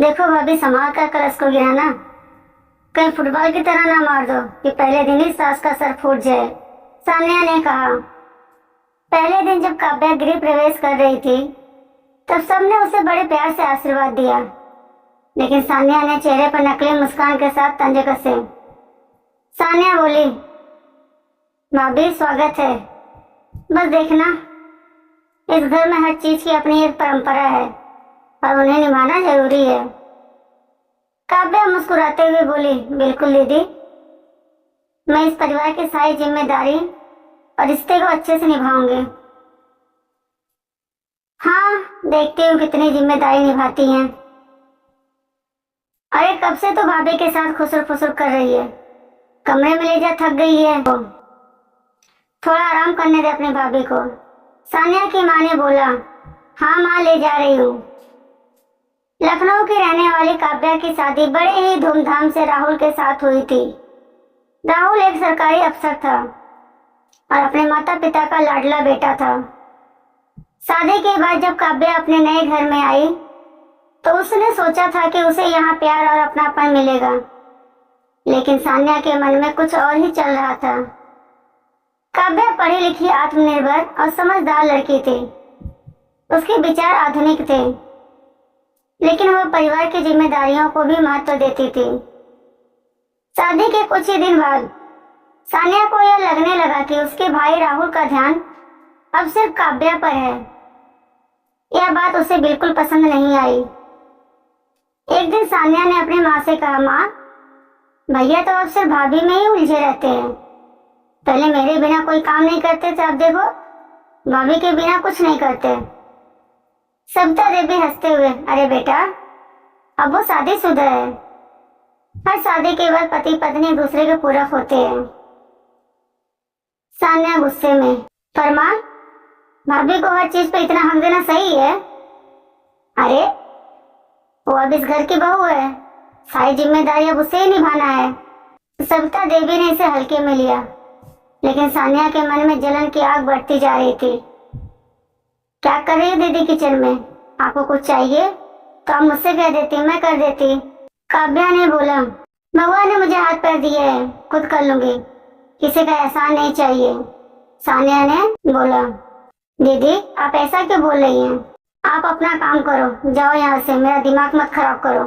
देखो भाभी, संभाल कर कलश को गिराना, कहीं फुटबॉल की तरह ना मार दो कि पहले दिन ही सास का सर फूट जाए, सान्या ने कहा। पहले दिन जब काव्या गृह प्रवेश कर रही थी तब सबने उसे बड़े प्यार से आशीर्वाद दिया, लेकिन सान्या ने चेहरे पर नकली मुस्कान के साथ तंजे कसे। सान्या बोली, भाभी स्वागत है, बस देखना इस घर में हर चीज की अपनी एक परंपरा है और उन्हें निभाना जरूरी है। काव्या मुस्कुराते हुए बोली, बिल्कुल दीदी, मैं इस परिवार की सारी जिम्मेदारी और रिश्ते को अच्छे से निभाऊंगी। हाँ, देखती हूँ कितनी जिम्मेदारी निभाती हैं। अरे कब से तो भाभी के साथ खुसर फुसर कर रही है, कमरे में ले जा, थक गई है। थोड़ा आराम करने दे अपनी भाभी को, सान्या की माँ ने बोला। हाँ माँ, ले जा रही हूँ। लखनऊ की रहने वाली काव्या की शादी बड़े ही धूमधाम से राहुल के साथ हुई थी। राहुल एक सरकारी अफसर था और अपने माता पिता का लाडला बेटा था। शादी के बाद जब काव्या अपने नए घर में आई तो उसने सोचा था कि उसे यहाँ प्यार और अपनापन मिलेगा, लेकिन सान्या के मन में कुछ और ही चल रहा था। काव्या पढ़ी लिखी, आत्मनिर्भर और समझदार लड़की थी। उसके विचार आधुनिक थे, लेकिन वह परिवार की जिम्मेदारियों को भी महत्व देती थी। शादी के कुछ ही दिन बाद सान्या को यह लगने लगा कि उसके भाई राहुल का ध्यान अब सिर्फ काव्या पर है। यह बात उसे बिल्कुल पसंद नहीं आई। एक दिन सान्या ने अपनी माँ से कहा, माँ, भैया तो अब सिर्फ भाभी में ही उलझे रहते हैं। पहले मेरे बिना कोई काम नहीं करते थे, अब देखो भाभी के बिना कुछ नहीं करते। सविता देवी हंसते हुए, अरे बेटा, अब वो शादीशुदा है। हर शादी के बाद पति पत्नी एक दूसरे के पूरक होते हैं। सान्या गुस्से में, पर माँ, भाभी को हर चीज पे इतना हक देना सही है? अरे वो अब इस घर की बहू है, सारी जिम्मेदारी अब उसे ही निभाना है। सविता देवी ने इसे हल्के में लिया, लेकिन सान्या के मन में जलन की आग बढ़ती जा रही थी। क्या कर रही है दीदी किचन में? आपको कुछ चाहिए तो आप मुझसे कह देती, मैं कर देती। काव्या ने बोला, भगवान ने मुझे हाथ पैर दिए है, खुद कर लूंगी, किसी का एहसान नहीं चाहिए। सान्या ने बोला, दीदी आप ऐसा क्यों बोल रही हैं? आप अपना काम करो, जाओ यहाँ से, मेरा दिमाग मत खराब करो।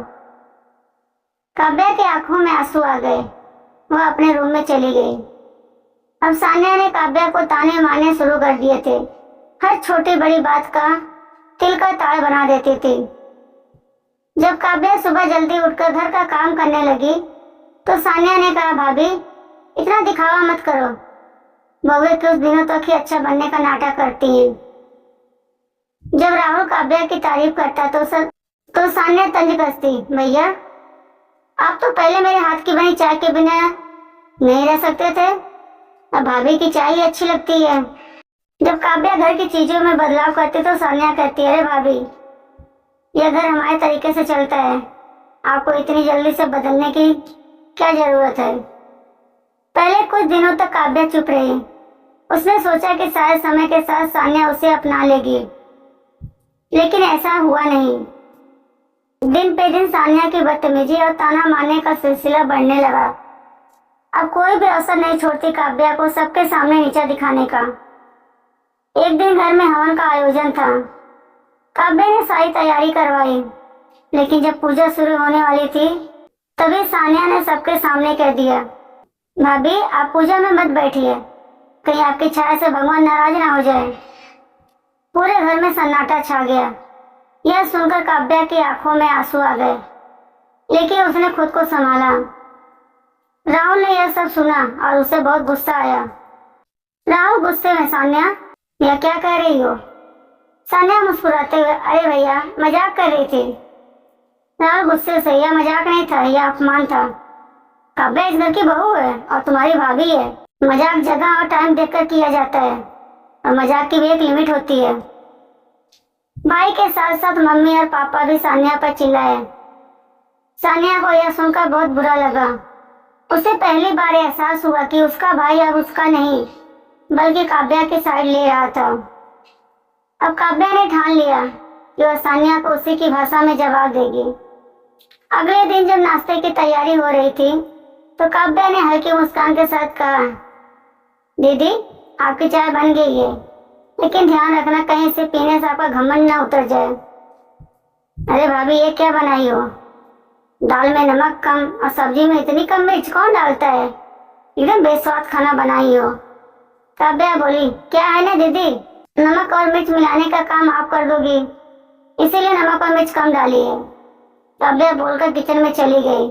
काव्या की आंखों में आंसू आ गए, वह अपने रूम में चली गई। अब सान्या ने काव्या को ताने मारने शुरू कर दिए थे। हर छोटी बड़ी बात का तिल का ताड़ बना देती थी। जब काव्या सुबह जल्दी उठकर घर का काम करने लगी तो सान्या ने कहा, भाभी इतना दिखावा मत करो, बहुएं कुछ दिनों तक ही अच्छा बनने का नाटक करती हैं। जब राहुल काव्या की तारीफ करता तो सान्या तंज कसती, भैया आप तो पहले मेरे हाथ की बनी चाय के बिना नहीं रह सकते थे, अब भाभी की चाय ही अच्छी लगती है। जब काव्या घर की चीजों में बदलाव करती तो सान्या कहती, अरे भाभी यह घर हमारे तरीके से चलता है, आपको इतनी जल्दी से बदलने की क्या जरूरत है? पहले कुछ दिनों तक काव्या चुप रही। उसने सोचा कि शायद समय के साथ सान्या उसे अपना लेगी, लेकिन ऐसा हुआ नहीं। दिन पे दिन सान्या की बदतमीजी और ताना मारने का सिलसिला बढ़ने लगा। अब कोई भी अवसर नहीं छोड़ती काव्या को सबके सामने नीचा दिखाने का। एक दिन घर में हवन का आयोजन था। काव्या ने सारी तैयारी करवाई, लेकिन जब पूजा शुरू होने वाली थी तभी सान्या ने सबके सामने कह दिया, भाभी आप पूजा में मत बैठिए, कहीं आपकी छाया से भगवान नाराज ना हो जाए। पूरे घर में सन्नाटा छा गया। यह सुनकर काव्या की आंखों में आंसू आ गए, लेकिन उसने खुद को संभाला। राहुल ने यह सब सुना और उसे बहुत गुस्सा आया। राहुल गुस्से में, सान्या यह क्या कह रही हो? सान्या मुस्कुराते हुए, अरे भैया मजाक कर रही थी। राहुल गुस्से से, यह मजाक नहीं था, यह अपमान था। काव्या इस घर की बहू है और तुम्हारी भाभी है। मजाक जगह और टाइम देखकर किया जाता है और मजाक की भी एक लिमिट होती है। भाई के साथ साथ मम्मी और पापा भी सान्या पर चिल्लाए। सान्या को यह सुनकर बहुत बुरा लगा। उसे पहली बार एहसास हुआ कि उसका भाई अब उसका नहीं बल्कि काव्या की साइड ले रहा था। अब काव्या ने ठान लिया कि वह सान्या को उसी की भाषा में जवाब देगी। अगले दिन जब नाश्ते की तैयारी हो रही थी तो काव्या ने हल्की मुस्कान के साथ कहा, दीदी आपकी चाय बन गई है, लेकिन ध्यान रखना कहीं इसे पीने से आपका घमंड ना उतर जाए। अरे भाभी ये क्या बनाई हो? दाल में नमक कम और सब्जी में इतनी कम मिर्च कौन डालता है? एकदम बेस्वाद खाना बनाई हो। काव्या बोली, क्या है ना दीदी, नमक और मिर्च मिलाने का काम आप कर दोगी, इसीलिए नमक और मिर्च कम डाली है। काव्या बोलकर किचन में चली गई।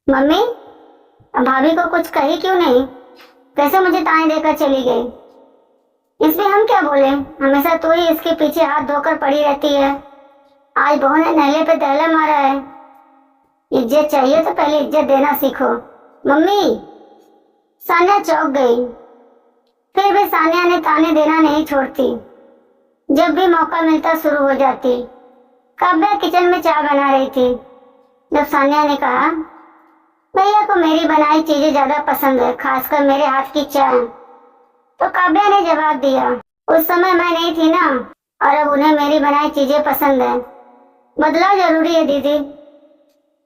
मम्मी भाभी को कुछ कही क्यों नहीं? कैसे मुझे ताने देकर चली गई? इसमें हम क्या बोले, हमेशा तो ही इसके पीछे हाथ धोकर पड़ी रहती है। आज बहू ने नहले पे दहला मारा है। इज्जत चाहिए तो पहले इज्जत देना सीखो। मम्मी। सान्या चौंक गई। फिर भी सान्या ने ताने देना नहीं छोड़ती। जब भी मौका मिलता शुरू हो जाती। काव्या किचन में चाय बना रही थी। जब सान्या ने कहा, भैया को मेरी बनाई चीजें ज्यादा पसंद है, खासकर मेरे हाथ की चाय, तो काव्या ने जवाब दिया, उस समय मैं नहीं थी ना, और अब उन्हें मेरी बनाई चीजें पसंद है। बदलाव जरूरी है दीदी।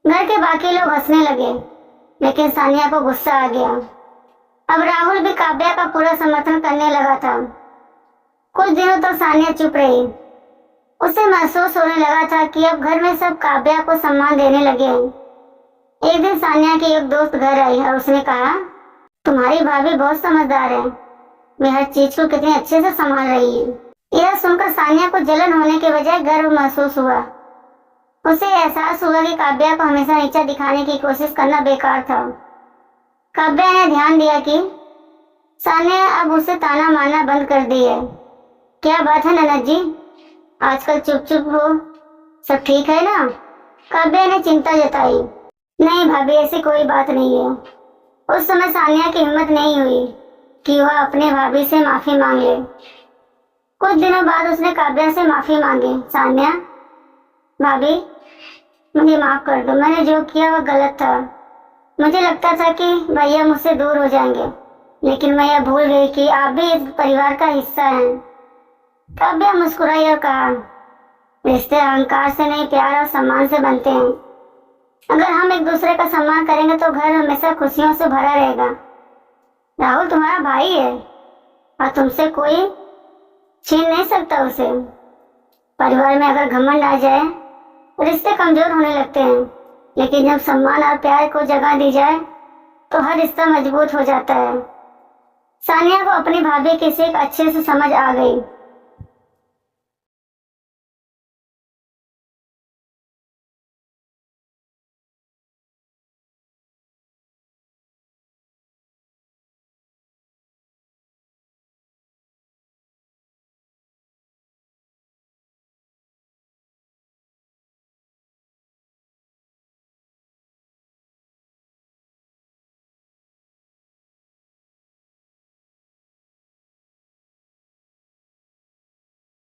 घर के बाकी लोग हंसने लगे, लेकिन सानिया को गुस्सा आ गया। अब राहुल भी काव्या का पूरा समर्थन करने लगा था। कुछ दिनों तक सानिया चुप रही। उसे महसूस होने लगा था कि अब घर में सब काव्या को सम्मान देने लगे हैं। एक दिन सानिया की एक दोस्त घर आई और उसने कहा, तुम्हारी भाभी बहुत समझदार है, वे हर चीज को कितने अच्छे से संभाल रही है। यह सुनकर सानिया को जलन होने के बजाय गर्व महसूस हुआ। उसे एहसास हुआ कि काव्या को हमेशा नीचा दिखाने की कोशिश करना बेकार था। काव्या ने ध्यान दिया कि सानिया अब उसे ताना मारना बंद कर दी है। क्या बात है ननद जी, आजकल चुप चुप हो, सब ठीक है ना? काव्या ने चिंता जताई। नहीं भाभी, ऐसी कोई बात नहीं है। उस समय सानिया की हिम्मत नहीं हुई कि वह अपने भाभी से माफी मांग ले। कुछ दिनों बाद उसने काव्या से माफी मांगी। सानिया, भाभी मुझे माफ कर दो, मैंने जो किया वह गलत था। मुझे लगता था कि भैया मुझसे दूर हो जाएंगे, लेकिन मैं यह भूल गई कि आप भी इस परिवार का हिस्सा हैं। काव्या मुस्कुराई और कहा, रिश्ते अहंकार से नहीं, प्यार और सम्मान से बनते हैं। अगर हम एक दूसरे का सम्मान करेंगे तो घर हमेशा खुशियों से भरा रहेगा। राहुल तुम्हारा भाई है और तुमसे कोई छीन नहीं सकता उसे। परिवार में अगर घमंड आ जाए तो रिश्ते कमजोर होने लगते हैं, लेकिन जब सम्मान और प्यार को जगह दी जाए तो हर रिश्ता मजबूत हो जाता है। सानिया को अपनी भाभी की सीख अच्छे से समझ आ गई।